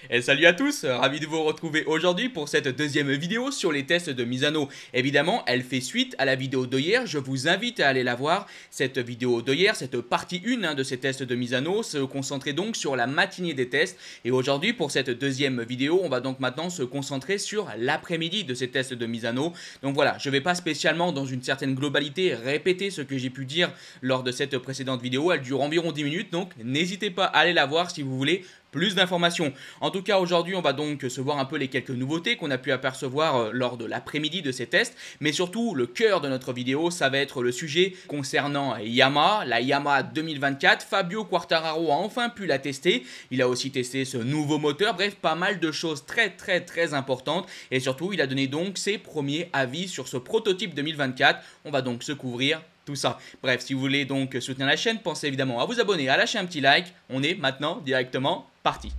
Et salut à tous, ravi de vous retrouver aujourd'hui pour cette deuxième vidéo sur les tests de Misano. Évidemment, elle fait suite à la vidéo d'hier, je vous invite à aller la voir. Cette vidéo d'hier, cette partie 1 de ces tests de Misano, se concentrait donc sur la matinée des tests. Et aujourd'hui, pour cette deuxième vidéo, on va donc maintenant se concentrer sur l'après-midi de ces tests de Misano. Donc voilà, je ne vais pas spécialement dans une certaine globalité répéter ce que j'ai pu dire lors de cette précédente vidéo. Elle dure environ 10 minutes, donc n'hésitez pas à aller la voir si vous voulez plus d'informations. En tout cas, aujourd'hui, on va donc se voir un peu les quelques nouveautés qu'on a pu apercevoir lors de l'après-midi de ces tests. Mais surtout, le cœur de notre vidéo, ça va être le sujet concernant Yamaha, la Yamaha 2024. Fabio Quartararo a enfin pu la tester. Il a aussi testé ce nouveau moteur. Bref, pas mal de choses très importantes. Et surtout, il a donné donc ses premiers avis sur ce prototype 2024. On va donc se couvrir tout ça. Bref, si vous voulez donc soutenir la chaîne, pensez évidemment à vous abonner, à lâcher un petit like. On est maintenant directement parti.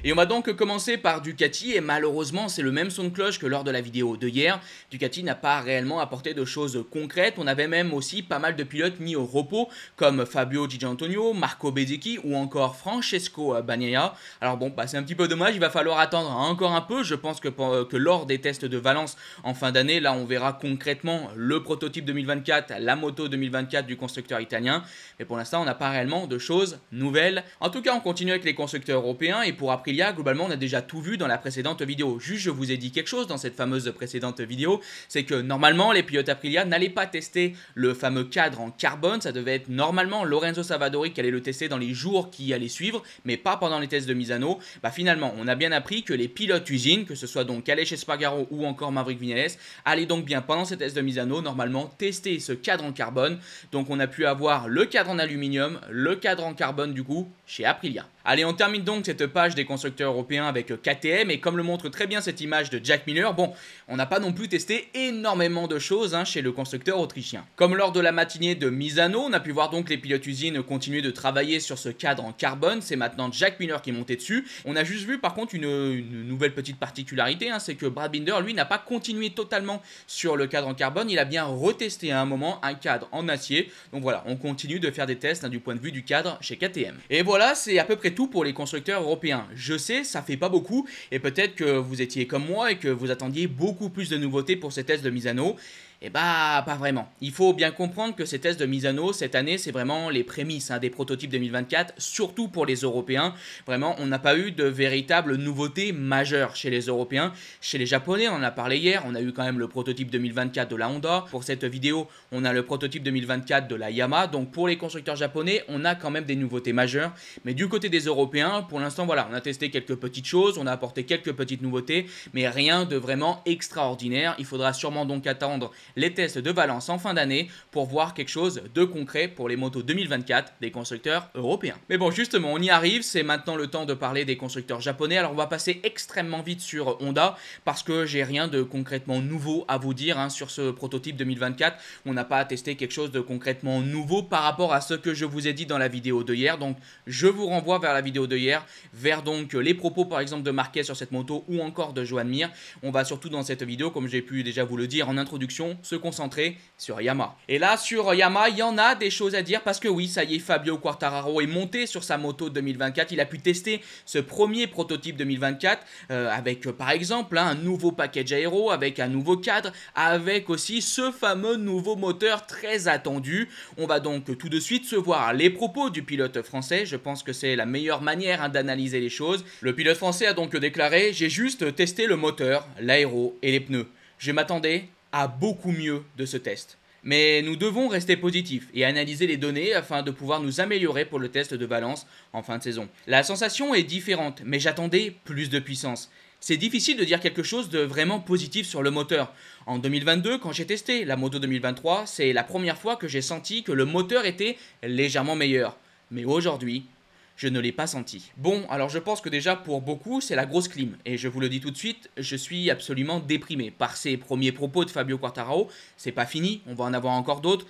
Et on va donc commencer par Ducati et malheureusement c'est le même son de cloche que lors de la vidéo de hier. Ducati n'a pas réellement apporté de choses concrètes, on avait même aussi pas mal de pilotes mis au repos comme Fabio Di Giannantonio, Marco Bezzecchi ou encore Francesco Bagnaia. Alors bon, c'est un petit peu dommage, il va falloir attendre encore un peu, je pense que lors des tests de Valence en fin d'année, là on verra concrètement le prototype 2024, la moto 2024 du constructeur italien. Mais pour l'instant on n'a pas réellement de choses nouvelles. En tout cas on continue avec les constructeurs européens et pour Aprilia, globalement on a déjà tout vu dans la précédente vidéo. Juste je vous ai dit quelque chose dans cette fameuse précédente vidéo, c'est que normalement les pilotes Aprilia n'allaient pas tester le fameux cadre en carbone, ça devait être normalement Lorenzo Savadori qui allait le tester dans les jours qui allaient suivre, mais pas pendant les tests de Misano. Finalement on a bien appris que les pilotes usines, que ce soit donc Aleix Espargaro ou encore Maverick Viñales, allaient donc bien pendant ces tests de Misano normalement tester ce cadre en carbone. Donc on a pu avoir le cadre en aluminium, le cadre en carbone du coup chez Aprilia. Allez, on termine donc cette page des constructeurs européens avec KTM et comme le montre très bien cette image de Jack Miller, bon, on n'a pas non plus testé énormément de choses chez le constructeur autrichien. Comme lors de la matinée de Misano, on a pu voir donc les pilotes usines continuer de travailler sur ce cadre en carbone, c'est maintenant Jack Miller qui est monté dessus. On a juste vu par contre une nouvelle petite particularité, c'est que Brad Binder lui n'a pas continué totalement sur le cadre en carbone, il a bien retesté à un moment un cadre en acier. Donc voilà, on continue de faire des tests du point de vue du cadre chez KTM. Et voilà, c'est à peu près tout pour les constructeurs européens. Je sais, ça fait pas beaucoup et peut-être que vous étiez comme moi et que vous attendiez beaucoup plus de nouveautés pour ces tests de Misano. Et pas vraiment. Il faut bien comprendre que ces tests de Misano cette année, c'est vraiment les prémices des prototypes 2024, surtout pour les Européens. Vraiment, on n'a pas eu de véritable nouveauté majeure chez les Européens. Chez les Japonais, on en a parlé hier, on a eu quand même le prototype 2024 de la Honda. Pour cette vidéo, on a le prototype 2024 de la Yamaha. Donc pour les constructeurs japonais, on a quand même des nouveautés majeures. Mais du côté des Européens, pour l'instant, voilà, on a testé quelques petites choses, on a apporté quelques petites nouveautés, mais rien de vraiment extraordinaire. Il faudra sûrement donc attendre les tests de Valence en fin d'année pour voir quelque chose de concret pour les motos 2024 des constructeurs européens. Mais bon, justement, on y arrive, c'est maintenant le temps de parler des constructeurs japonais. Alors on va passer extrêmement vite sur Honda parce que j'ai rien de concrètement nouveau à vous dire sur ce prototype 2024. On n'a pas testé quelque chose de concrètement nouveau par rapport à ce que je vous ai dit dans la vidéo de hier. Donc je vous renvoie vers la vidéo de hier, vers donc les propos par exemple de Marquez sur cette moto ou encore de Joan Mir. On va surtout dans cette vidéo, comme j'ai pu déjà vous le dire en introduction, se concentrer sur Yamaha. Et là, sur Yamaha, il y en a des choses à dire parce que oui, ça y est, Fabio Quartararo est monté sur sa moto 2024. Il a pu tester ce premier prototype 2024 avec par exemple un nouveau package aéro, avec un nouveau cadre, avec aussi ce fameux nouveau moteur très attendu. On va donc tout de suite se voir les propos du pilote français. Je pense que c'est la meilleure manière d'analyser les choses. Le pilote français a donc déclaré: j'ai juste testé le moteur, l'aéro et les pneus. Je m'attendais à beaucoup mieux de ce test. Mais nous devons rester positifs et analyser les données afin de pouvoir nous améliorer pour le test de Valence en fin de saison. La sensation est différente, mais j'attendais plus de puissance. C'est difficile de dire quelque chose de vraiment positif sur le moteur. En 2022, quand j'ai testé la moto 2023, c'est la première fois que j'ai senti que le moteur était légèrement meilleur. Mais aujourd'hui, je ne l'ai pas senti. Bon, alors je pense que déjà pour beaucoup, c'est la grosse clim. Et je vous le dis tout de suite, je suis absolument déprimé par ces premiers propos de Fabio Quartararo. C'est pas fini, on va en avoir encore d'autres.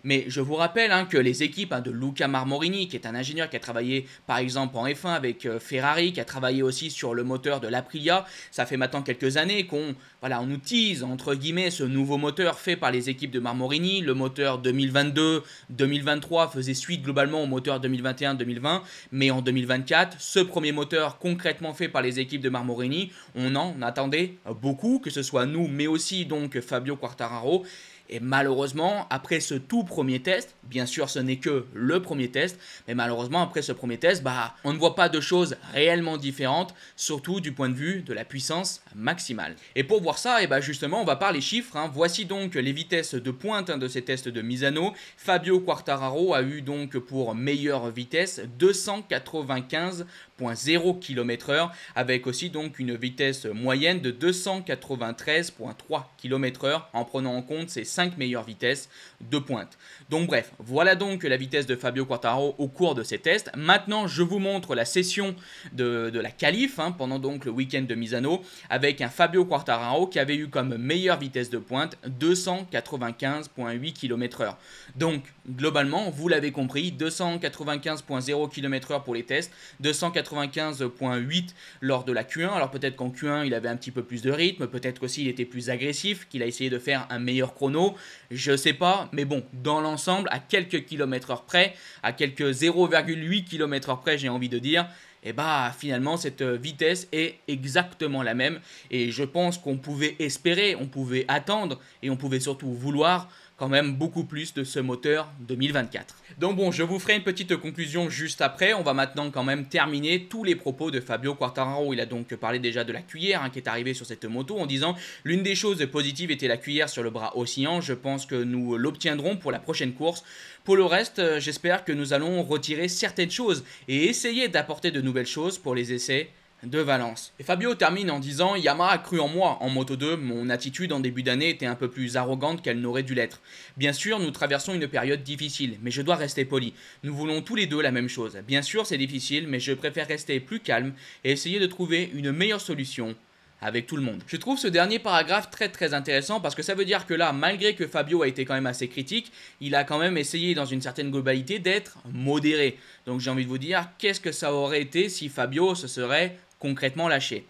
Mais je vous rappelle que les équipes de Luca Marmorini, qui est un ingénieur qui a travaillé par exemple en F1 avec Ferrari, qui a travaillé aussi sur le moteur de l'Aprilia, ça fait maintenant quelques années qu'on on nous tease entre guillemets ce nouveau moteur fait par les équipes de Marmorini. Le moteur 2022-2023 faisait suite globalement au moteur 2021-2020, mais en 2024, ce premier moteur concrètement fait par les équipes de Marmorini, on en attendait beaucoup, que ce soit nous, mais aussi donc Fabio Quartararo. Et malheureusement, après ce tout premier test, bien sûr ce n'est que le premier test, mais malheureusement après ce premier test, on ne voit pas de choses réellement différentes, surtout du point de vue de la puissance maximale. Et pour voir ça, justement on va parler chiffres. Voici donc les vitesses de pointe de ces tests de Misano. Fabio Quartararo a eu donc pour meilleure vitesse 295,0 km/h, avec aussi donc une vitesse moyenne de 293,3 km/h en prenant en compte ces 5 meilleures vitesses de pointe. Donc bref, voilà donc la vitesse de Fabio Quartararo au cours de ces tests. Maintenant, je vous montre la session de la qualif pendant donc le week-end de Misano avec un Fabio Quartararo qui avait eu comme meilleure vitesse de pointe 295,8 km/h. Donc globalement, vous l'avez compris, 295,0 km/h pour les tests, 295,8 lors de la Q1. Alors peut-être qu'en Q1 il avait un petit peu plus de rythme, peut-être qu'aussi il était plus agressif, qu'il a essayé de faire un meilleur chrono, je sais pas, mais bon, dans l'ensemble, à quelques kilomètres-heure près, à quelques 0,8 km/h près, j'ai envie de dire, et finalement cette vitesse est exactement la même, et je pense qu'on pouvait espérer, on pouvait attendre, et on pouvait surtout vouloir quand même beaucoup plus de ce moteur 2024. Donc bon, je vous ferai une petite conclusion juste après. On va maintenant quand même terminer tous les propos de Fabio Quartararo. Il a donc parlé déjà de la cuillère qui est arrivée sur cette moto en disant « L'une des choses positives était la cuillère sur le bras oscillant. Je pense que nous l'obtiendrons pour la prochaine course. Pour le reste, j'espère que nous allons retirer certaines choses et essayer d'apporter de nouvelles choses pour les essais de Valence. » Et Fabio termine en disant « Yamaha a cru en moi en Moto 2, mon attitude en début d'année était un peu plus arrogante qu'elle n'aurait dû l'être. Bien sûr, nous traversons une période difficile, mais je dois rester poli. Nous voulons tous les deux la même chose. Bien sûr, c'est difficile, mais je préfère rester plus calme et essayer de trouver une meilleure solution avec tout le monde. » Je trouve ce dernier paragraphe très intéressant parce que ça veut dire que là, malgré que Fabio a été quand même assez critique, il a quand même essayé dans une certaine globalité d'être modéré. Donc j'ai envie de vous dire, qu'est-ce que ça aurait été si Fabio se serait concrètement lâché?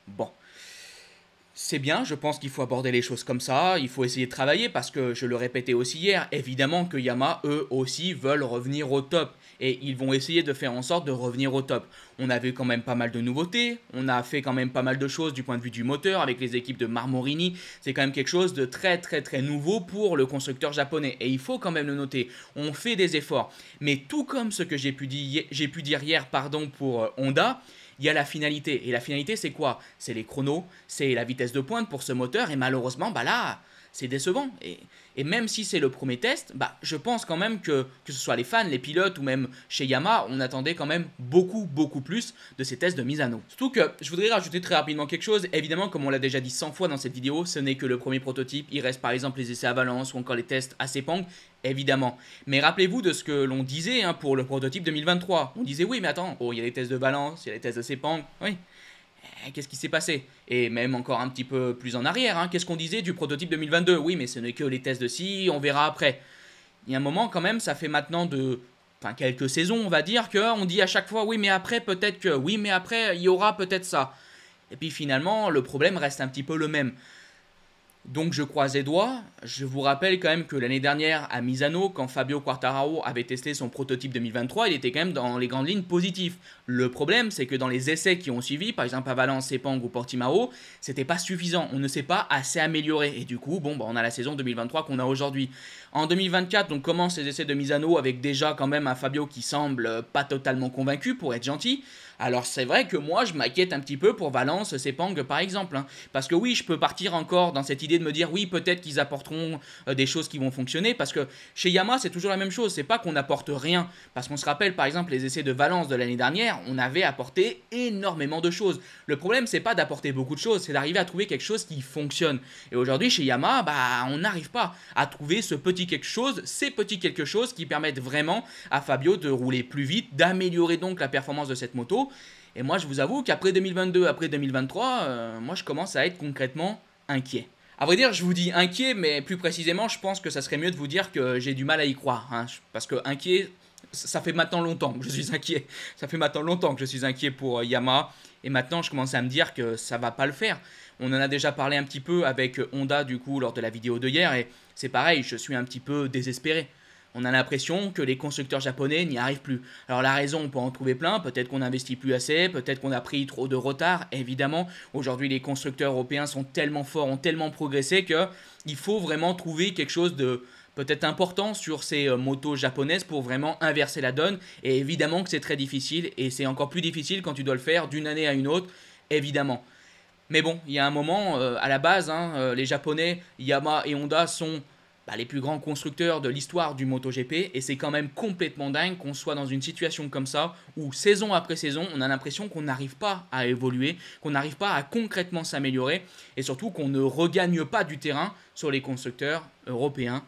Bon, c'est bien, je pense qu'il faut aborder les choses comme ça, il faut essayer de travailler parce que, je le répétais aussi hier, évidemment que Yamaha, eux aussi, veulent revenir au top. Et ils vont essayer de faire en sorte de revenir au top. On a vu quand même pas mal de nouveautés, on a fait quand même pas mal de choses du point de vue du moteur avec les équipes de Marmorini. C'est quand même quelque chose de très nouveau pour le constructeur japonais. Et il faut quand même le noter, on fait des efforts. Mais tout comme ce que j'ai pu dire hier pour Honda, il y a la finalité. Et la finalité, c'est quoi? C'est les chronos, c'est la vitesse de pointe pour ce moteur. Et malheureusement, là, c'est décevant. Et même si c'est le premier test, je pense quand même que ce soit les fans, les pilotes ou même chez Yamaha, on attendait quand même beaucoup plus de ces tests de Misano. Surtout que je voudrais rajouter très rapidement quelque chose. Évidemment, comme on l'a déjà dit 100 fois dans cette vidéo, ce n'est que le premier prototype. Il reste par exemple les essais à Valence ou encore les tests à Sepang, évidemment. Mais rappelez-vous de ce que l'on disait pour le prototype 2023. On disait oui, mais attends, il y a les tests de Valence, il y a les tests de Sepang, oui. Qu'est-ce qui s'est passé? Et même encore un petit peu plus en arrière, qu'est-ce qu'on disait du prototype 2022? Oui, mais ce n'est que les tests de scie, on verra après. Il y a un moment quand même, ça fait maintenant quelques saisons, on va dire, qu'on dit à chaque fois, oui, mais après, peut-être que, oui, mais après, il y aura peut-être ça. Et puis finalement, le problème reste un petit peu le même. Donc je croise les doigts. Je vous rappelle quand même que l'année dernière à Misano, quand Fabio Quartararo avait testé son prototype 2023, il était quand même dans les grandes lignes positif. Le problème, c'est que dans les essais qui ont suivi, par exemple à Valence, Sepang ou Portimao, c'était pas suffisant. On ne s'est pas assez amélioré. Et du coup, on a la saison 2023 qu'on a aujourd'hui. En 2024, on commence les essais de Misano avec déjà quand même un Fabio qui semble pas totalement convaincu, pour être gentil. Alors c'est vrai que moi je m'inquiète un petit peu pour Valence, Sepang par exemple, parce que oui, je peux partir encore dans cette idée de me dire oui, peut-être qu'ils apporteront des choses qui vont fonctionner, parce que chez Yamaha c'est toujours la même chose, c'est pas qu'on apporte rien, parce qu'on se rappelle par exemple les essais de Valence de l'année dernière, on avait apporté énormément de choses. Le problème c'est pas d'apporter beaucoup de choses, c'est d'arriver à trouver quelque chose qui fonctionne. Et aujourd'hui chez Yamaha, on n'arrive pas à trouver ce petit quelque chose, ces petits quelque chose qui permettent vraiment à Fabio de rouler plus vite, d'améliorer donc la performance de cette moto. Et moi, je vous avoue qu'après 2022, après 2023, moi, je commence à être concrètement inquiet. À vrai dire, je vous dis inquiet, mais plus précisément, je pense que ça serait mieux de vous dire que j'ai du mal à y croire, hein, parce que inquiet, ça fait maintenant longtemps que je suis inquiet. Ça fait maintenant longtemps que je suis inquiet pour Yamaha, et maintenant je commence à me dire que ça va pas le faire. On en a déjà parlé un petit peu avec Honda du coup lors de la vidéo de hier, et c'est pareil, je suis un petit peu désespéré. On a l'impression que les constructeurs japonais n'y arrivent plus. Alors la raison, on peut en trouver plein. Peut-être qu'on n'investit plus assez, peut-être qu'on a pris trop de retard. Évidemment, aujourd'hui, les constructeurs européens sont tellement forts, ont tellement progressé qu'il faut vraiment trouver quelque chose de peut-être important sur ces motos japonaises pour vraiment inverser la donne. Et évidemment que c'est très difficile, et c'est encore plus difficile quand tu dois le faire d'une année à une autre, évidemment. Mais bon, il y a un moment, à la base, hein, les Japonais, Yamaha et Honda sont les plus grands constructeurs de l'histoire du MotoGP, et c'est quand même complètement dingue qu'on soit dans une situation comme ça, où saison après saison, on a l'impression qu'on n'arrive pas à évoluer, qu'on n'arrive pas à concrètement s'améliorer, et surtout qu'on ne regagne pas du terrain sur les constructeurs européens.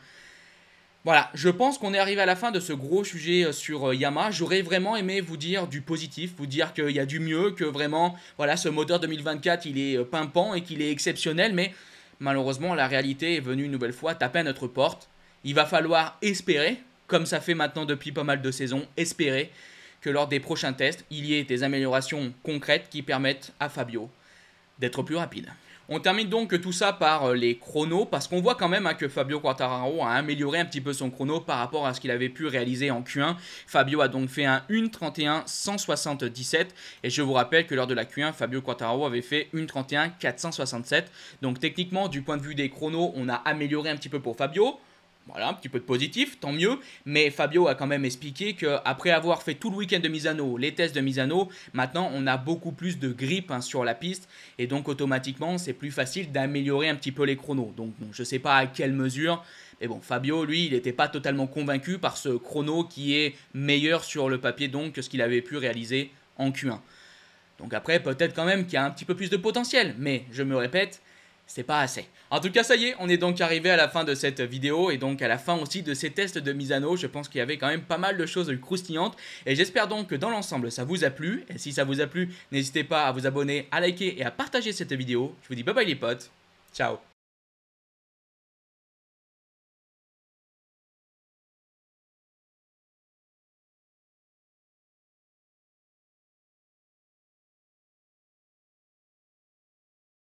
Voilà, je pense qu'on est arrivé à la fin de ce gros sujet sur Yamaha. J'aurais vraiment aimé vous dire du positif, vous dire qu'il y a du mieux, que vraiment, voilà, ce moteur 2024, il est pimpant et qu'il est exceptionnel, mais malheureusement, la réalité est venue une nouvelle fois taper à notre porte. Il va falloir espérer, comme ça fait maintenant depuis pas mal de saisons, espérer que lors des prochains tests, il y ait des améliorations concrètes qui permettent à Fabio d'être plus rapide. On termine donc tout ça par les chronos, parce qu'on voit quand même que Fabio Quartararo a amélioré un petit peu son chrono par rapport à ce qu'il avait pu réaliser en Q1. Fabio a donc fait un 1:31.177, et je vous rappelle que lors de la Q1, Fabio Quartararo avait fait 1:31.467. Donc techniquement, du point de vue des chronos, on a amélioré un petit peu pour Fabio. Voilà, un petit peu de positif, tant mieux, mais Fabio a quand même expliqué qu'après avoir fait tout le week-end de Misano, les tests de Misano, maintenant on a beaucoup plus de grip sur la piste, et donc automatiquement c'est plus facile d'améliorer un petit peu les chronos. Donc bon, je ne sais pas à quelle mesure, mais bon, Fabio lui, il n'était pas totalement convaincu par ce chrono qui est meilleur sur le papier donc que ce qu'il avait pu réaliser en Q1. Donc après, peut-être quand même qu'il y a un petit peu plus de potentiel, mais je me répète, c'est pas assez. En tout cas, ça y est, on est donc arrivé à la fin de cette vidéo et donc à la fin aussi de ces tests de Misano. Je pense qu'il y avait quand même pas mal de choses croustillantes et j'espère donc que dans l'ensemble ça vous a plu. Et si ça vous a plu, n'hésitez pas à vous abonner, à liker et à partager cette vidéo. Je vous dis bye bye les potes, ciao.